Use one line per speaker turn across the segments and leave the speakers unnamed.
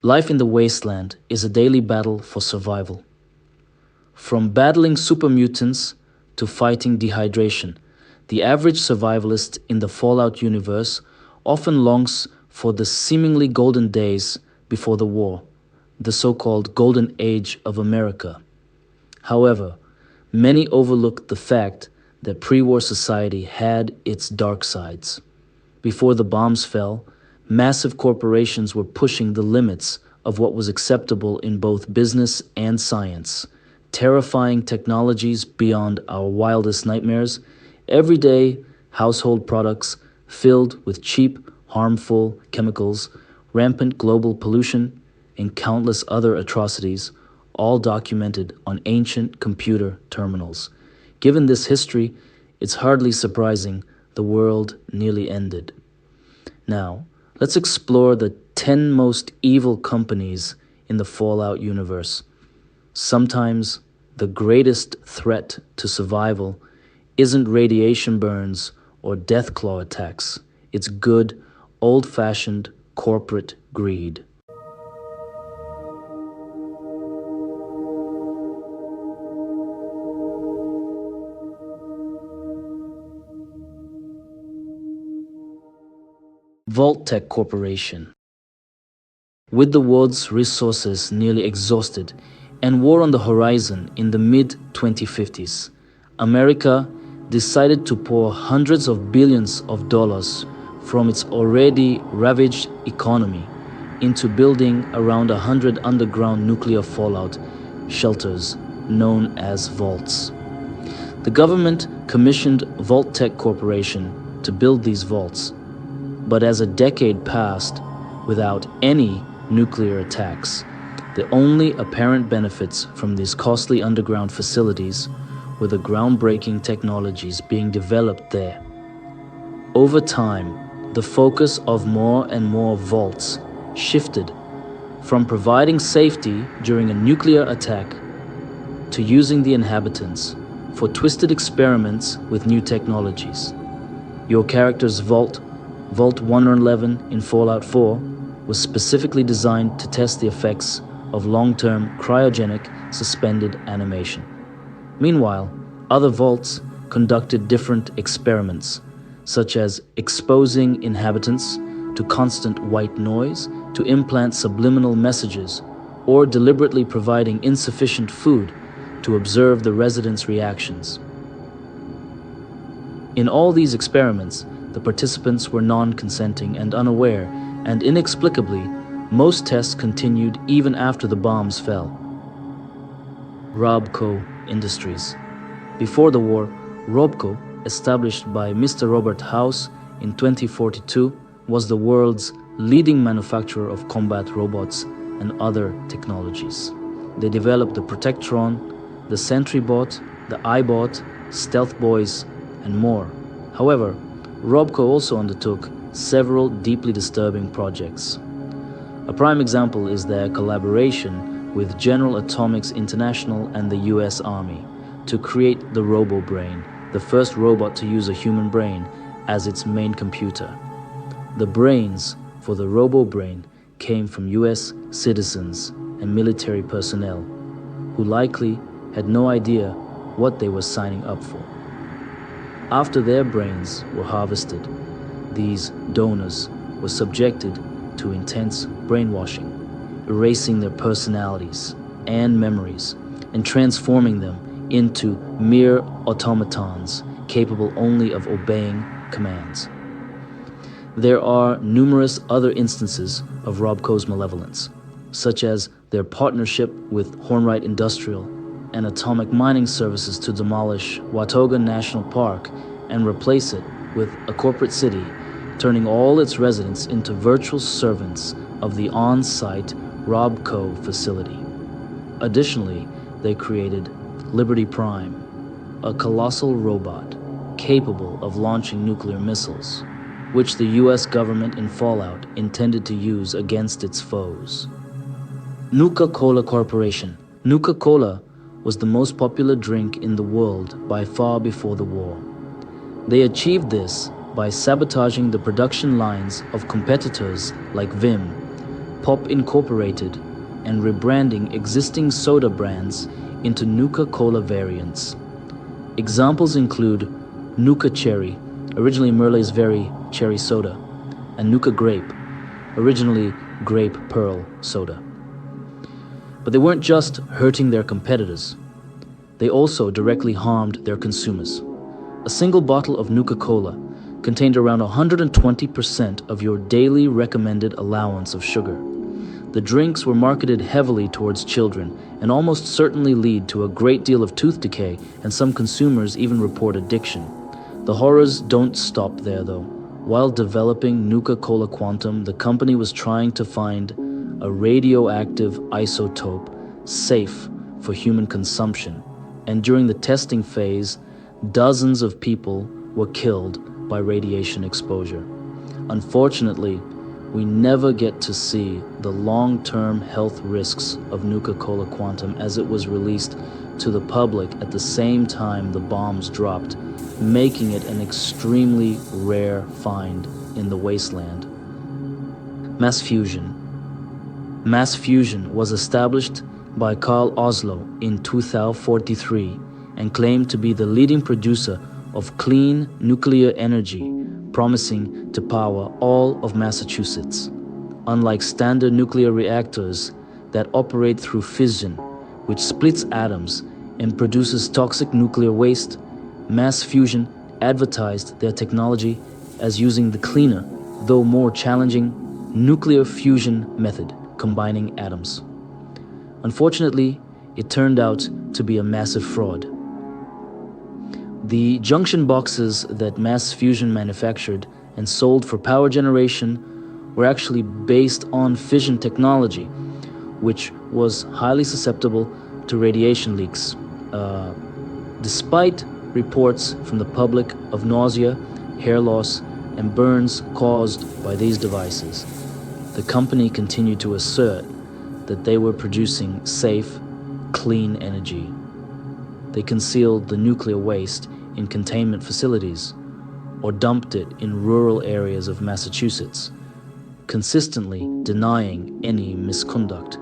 Life in the wasteland is a daily battle for survival. From battling super mutants to fighting dehydration, the average survivalist in the Fallout universe often longs for the seemingly golden days before the war, the so-called Golden Age of America. However, many overlook the fact that pre-war society had its dark sides. Before the bombs fell, massive corporations were pushing the limits of what was acceptable in both business and science, terrifying technologies beyond our wildest nightmares, everyday household products filled with cheap, harmful chemicals, rampant global pollution, and countless other atrocities, all documented on ancient computer terminals. Given this history, it's hardly surprising the world nearly ended. Now, let's explore the 10 most evil companies in the Fallout universe. Sometimes the greatest threat to survival isn't radiation burns or deathclaw attacks. It's good, old-fashioned corporate greed. Vault-Tec Corporation. With the world's resources nearly exhausted and war on the horizon in the mid-2050s, America decided to pour hundreds of billions of dollars from its already ravaged economy into building around 100 underground nuclear fallout shelters known as vaults. The government commissioned Vault-Tec Corporation to build these vaults, but as a decade passed without any nuclear attacks, the only apparent benefits from these costly underground facilities were the groundbreaking technologies being developed there. Over time, the focus of more and more vaults shifted from providing safety during a nuclear attack to using the inhabitants for twisted experiments with new technologies. Your character's Vault 111 in Fallout 4 was specifically designed to test the effects of long-term cryogenic suspended animation. Meanwhile, other vaults conducted different experiments, such as exposing inhabitants to constant white noise to implant subliminal messages, or deliberately providing insufficient food to observe the residents' reactions. In all these experiments, the participants were non-consenting and unaware, and inexplicably, most tests continued even after the bombs fell. RobCo Industries. Before the war, RobCo, established by Mr. Robert House in 2042, was the world's leading manufacturer of combat robots and other technologies. They developed the Protectron, the SentryBot, the iBot, Stealth Boys, and more. However, RobCo also undertook several deeply disturbing projects. A prime example is their collaboration with General Atomics International and the US Army to create the RoboBrain, the first robot to use a human brain as its main computer. The brains for the RoboBrain came from US citizens and military personnel who likely had no idea what they were signing up for. After their brains were harvested, these donors were subjected to intense brainwashing, erasing their personalities and memories and transforming them into mere automatons capable only of obeying commands. There are numerous other instances of RobCo's malevolence, such as their partnership with Hornwright Industrial and Atomic Mining Services to demolish Watauga National Park and replace it with a corporate city, turning all its residents into virtual servants of the on-site RobCo facility. Additionally, they created Liberty Prime, a colossal robot capable of launching nuclear missiles, which the US government in Fallout intended to use against its foes. Nuka Cola Corporation. Nuka Cola was the most popular drink in the world by far before the war. They achieved this by sabotaging the production lines of competitors like Vim, Pop Incorporated, and rebranding existing soda brands into Nuka Cola variants. Examples include Nuka Cherry, originally Merle's Very Cherry Soda, and Nuka Grape, originally Grape Pearl Soda. But they weren't just hurting their competitors, they also directly harmed their consumers. A single bottle of Nuka Cola contained around 120% of your daily recommended allowance of sugar. The drinks were marketed heavily towards children and almost certainly lead to a great deal of tooth decay, and some consumers even report addiction. The horrors don't stop there though. While developing Nuka Cola Quantum, the company was trying to find a radioactive isotope safe for human consumption. And during the testing phase, dozens of people were killed by radiation exposure. Unfortunately, we never get to see the long-term health risks of Nuka Cola Quantum, as it was released to the public at the same time the bombs dropped, making it an extremely rare find in the wasteland. Mass fusion. Mass fusion was established by Carl Oslo in 2043 and claimed to be the leading producer of clean nuclear energy, promising to power all of Massachusetts. Unlike standard nuclear reactors that operate through fission, which splits atoms and produces toxic nuclear waste, mass fusion advertised their technology as using the cleaner, though more challenging, nuclear fusion method, combining atoms. Unfortunately, it turned out to be a massive fraud. The junction boxes that mass fusion manufactured and sold for power generation were actually based on fission technology, which was highly susceptible to radiation leaks. Despite reports from the public of nausea, hair loss, and burns caused by these devices, the company continued to assert that they were producing safe, clean energy. They concealed the nuclear waste in containment facilities or dumped it in rural areas of Massachusetts, consistently denying any misconduct.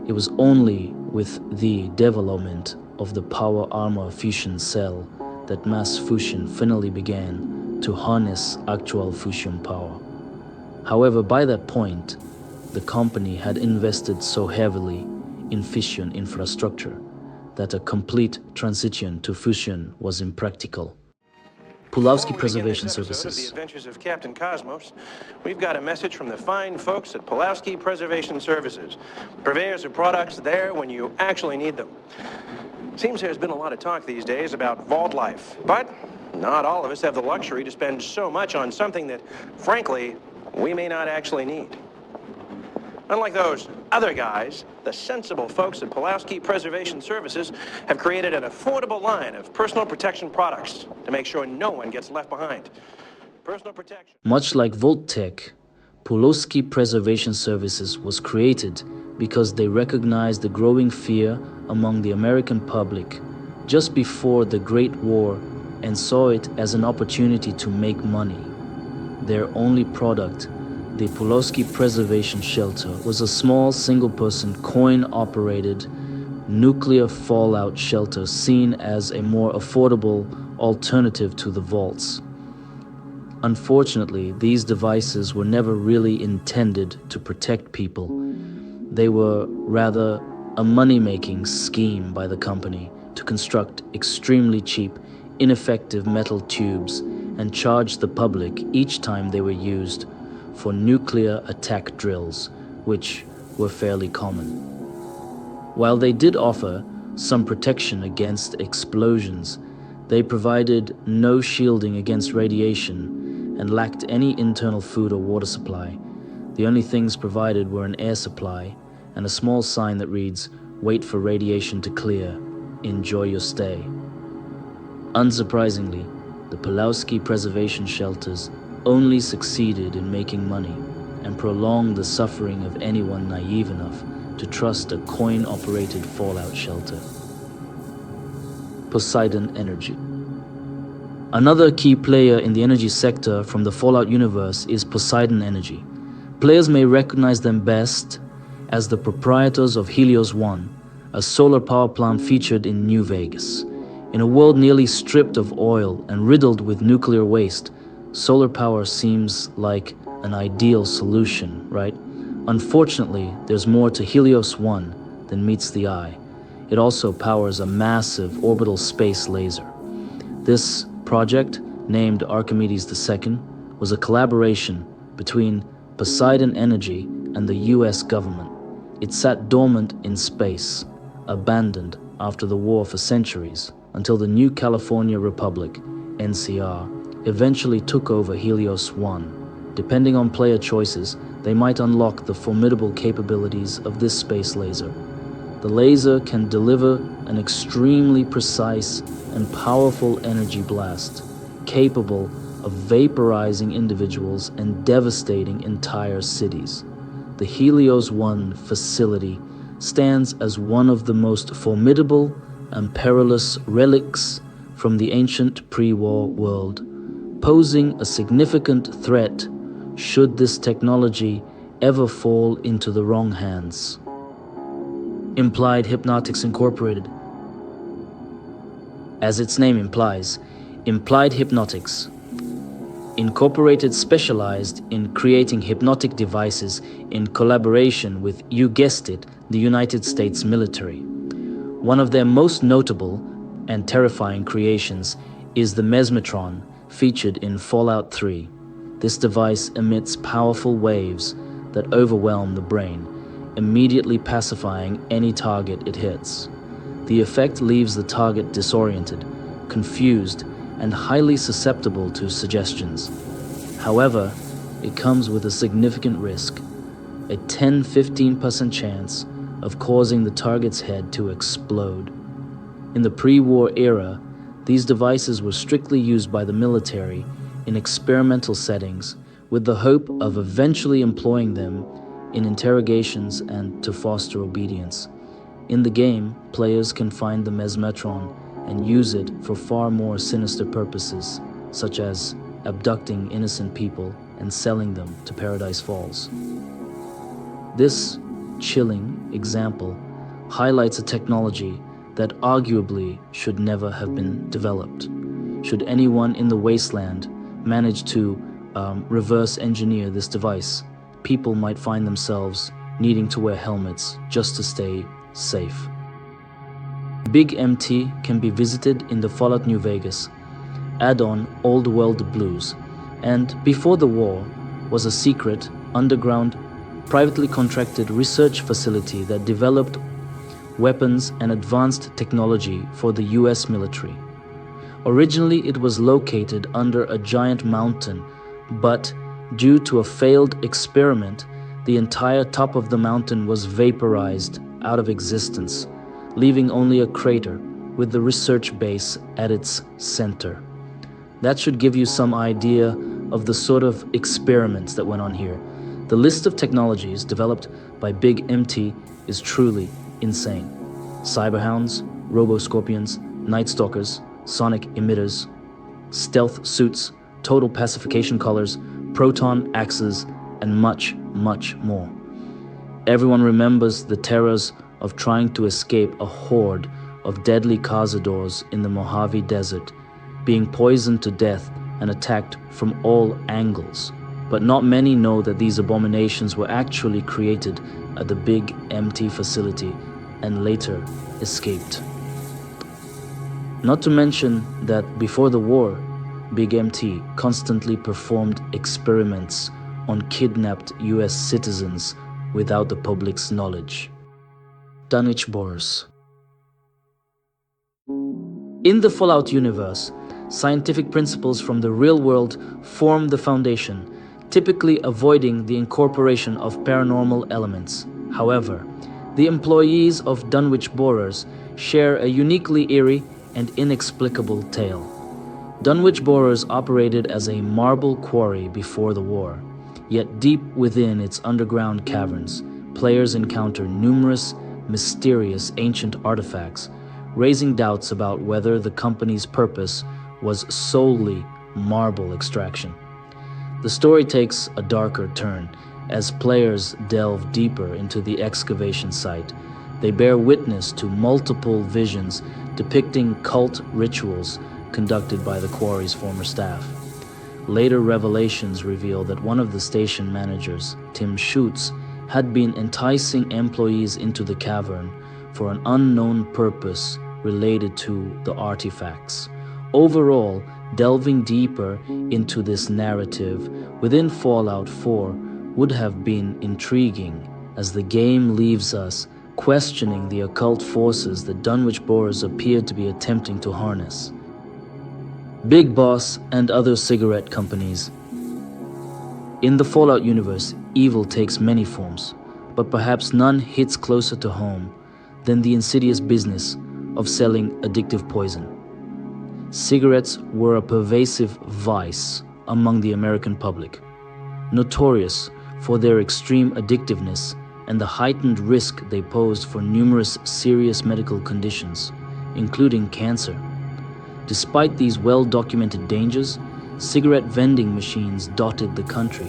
It was only with the development of the power armor fusion cell that mass fusion finally began to harness actual fusion power. However, by that point, the company had invested so heavily in fission infrastructure that a complete transition to fusion was impractical. Pulowski Preservation Services.
The Adventures of Captain Cosmos. We've got a message from the fine folks at Pulowski Preservation Services, purveyors of products there when you actually need them. Seems there's been a lot of talk these days about vault life, but not all of us have the luxury to spend so much on something that, frankly, we may not actually need. Unlike those other guys, the sensible folks at Pulowski Preservation Services have created an affordable line of personal protection products to make sure no one gets left behind. Personal protection.
Much like Vault-Tec, Pulowski Preservation Services was created because they recognized the growing fear among the American public just before the Great War and saw it as an opportunity to make money. Their only product, the Pulowski Preservation Shelter, was a small single-person coin-operated nuclear fallout shelter seen as a more affordable alternative to the vaults. Unfortunately, these devices were never really intended to protect people. They were rather a money-making scheme by the company to construct extremely cheap, ineffective metal tubes and charge the public each time they were used for nuclear attack drills, which were fairly common. While they did offer some protection against explosions, they provided no shielding against radiation and lacked any internal food or water supply. The only things provided were an air supply and a small sign that reads, "Wait for radiation to clear. Enjoy your stay." Unsurprisingly, the Pulowski Preservation Shelters only succeeded in making money and prolonged the suffering of anyone naive enough to trust a coin-operated fallout shelter. Poseidon Energy. Another key player in the energy sector from the Fallout universe is Poseidon Energy. Players may recognize them best as the proprietors of Helios 1, a solar power plant featured in New Vegas. In a world nearly stripped of oil and riddled with nuclear waste, solar power seems like an ideal solution, right? Unfortunately, there's more to Helios 1 than meets the eye. It also powers a massive orbital space laser. This project, named Archimedes II, was a collaboration between Poseidon Energy and the US government. It sat dormant in space, abandoned after the war for centuries, until the New California Republic, NCR, eventually took over Helios 1. Depending on player choices, they might unlock the formidable capabilities of this space laser. The laser can deliver an extremely precise and powerful energy blast, capable of vaporizing individuals and devastating entire cities. The Helios 1 facility stands as one of the most formidable and perilous relics from the ancient pre-war world, posing a significant threat should this technology ever fall into the wrong hands. Implied Hypnotics Incorporated. As its name implies, Implied Hypnotics Incorporated specialized in creating hypnotic devices in collaboration with, you guessed it, the United States military. One of their most notable and terrifying creations is the Mesmetron, featured in Fallout 3. This device emits powerful waves that overwhelm the brain, immediately pacifying any target it hits. The effect leaves the target disoriented, confused, and highly susceptible to suggestions. However, it comes with a significant risk, a 10–15% chance of causing the target's head to explode. In the pre-war era, these devices were strictly used by the military in experimental settings, with the hope of eventually employing them in interrogations and to foster obedience. In the game, players can find the Mesmetron and use it for far more sinister purposes, such as abducting innocent people and selling them to Paradise Falls. This chilling example highlights a technology that arguably should never have been developed. Should anyone in the wasteland manage to reverse engineer this device, people might find themselves needing to wear helmets just to stay safe. Big MT can be visited in the Fallout New Vegas add-on Old World Blues, and before the war was a secret, underground, privately contracted research facility that developed weapons and advanced technology for the US military. Originally, it was located under a giant mountain, but due to a failed experiment, the entire top of the mountain was vaporized out of existence, leaving only a crater with the research base at its center. That should give you some idea of the sort of experiments that went on here. The list of technologies developed by Big MT is truly insane. Cyberhounds, Robo-Scorpions, Night Stalkers, sonic emitters, stealth suits, total pacification collars, proton axes, and much, much more. Everyone remembers the terrors of trying to escape a horde of deadly cazadors in the Mojave Desert, being poisoned to death and attacked from all angles. But not many know that these abominations were actually created at the Big MT facility and later escaped. Not to mention that before the war, Big MT constantly performed experiments on kidnapped US citizens without the public's knowledge. Dunwich Borers. In the Fallout universe, scientific principles from the real world form the foundation, typically avoiding the incorporation of paranormal elements. However, the employees of Dunwich Borers share a uniquely eerie and inexplicable tale. Dunwich Borers operated as a marble quarry before the war, yet deep within its underground caverns, players encounter numerous mysterious ancient artifacts, raising doubts about whether the company's purpose was solely marble extraction. The story takes a darker turn, As players delve deeper into the excavation site, they bear witness to multiple visions depicting cult rituals conducted by the quarry's former staff. Later revelations reveal that one of the station managers, Tim Schutz, had been enticing employees into the cavern for an unknown purpose related to the artifacts. Overall, delving deeper into this narrative within Fallout 4 would have been intriguing, as the game leaves us questioning the occult forces that Dunwich Borers appeared to be attempting to harness. Big Boss and other cigarette companies. In the Fallout universe, evil takes many forms, but perhaps none hits closer to home than the insidious business of selling addictive poison. Cigarettes were a pervasive vice among the American public, notorious for their extreme addictiveness and the heightened risk they posed for numerous serious medical conditions, including cancer. Despite these well-documented dangers, cigarette vending machines dotted the country,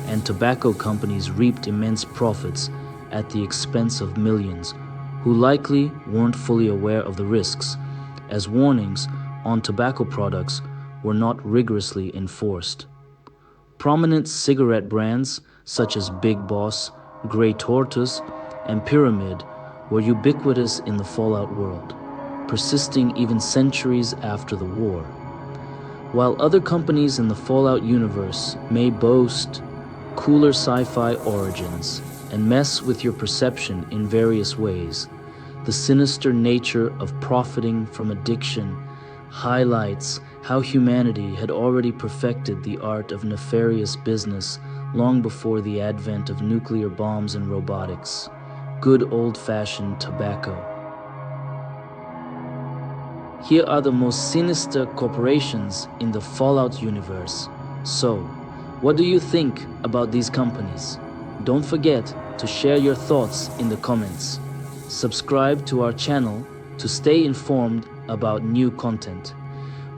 and tobacco companies reaped immense profits at the expense of millions who likely weren't fully aware of the risks, as warnings on tobacco products were not rigorously enforced. Prominent cigarette brands such as Big Boss, Grey Tortoise, and Pyramid were ubiquitous in the Fallout world, persisting even centuries after the war. While other companies in the Fallout universe may boast cooler sci-fi origins and mess with your perception in various ways, the sinister nature of profiting from addiction highlights how humanity had already perfected the art of nefarious business long before the advent of nuclear bombs and robotics. Good old-fashioned tobacco. Here are the most sinister corporations in the Fallout universe. So, what do you think about these companies? Don't forget to share your thoughts in the comments. Subscribe to our channel to stay informed about new content.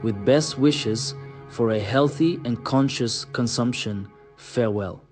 With best wishes for a healthy and conscious consumption, farewell.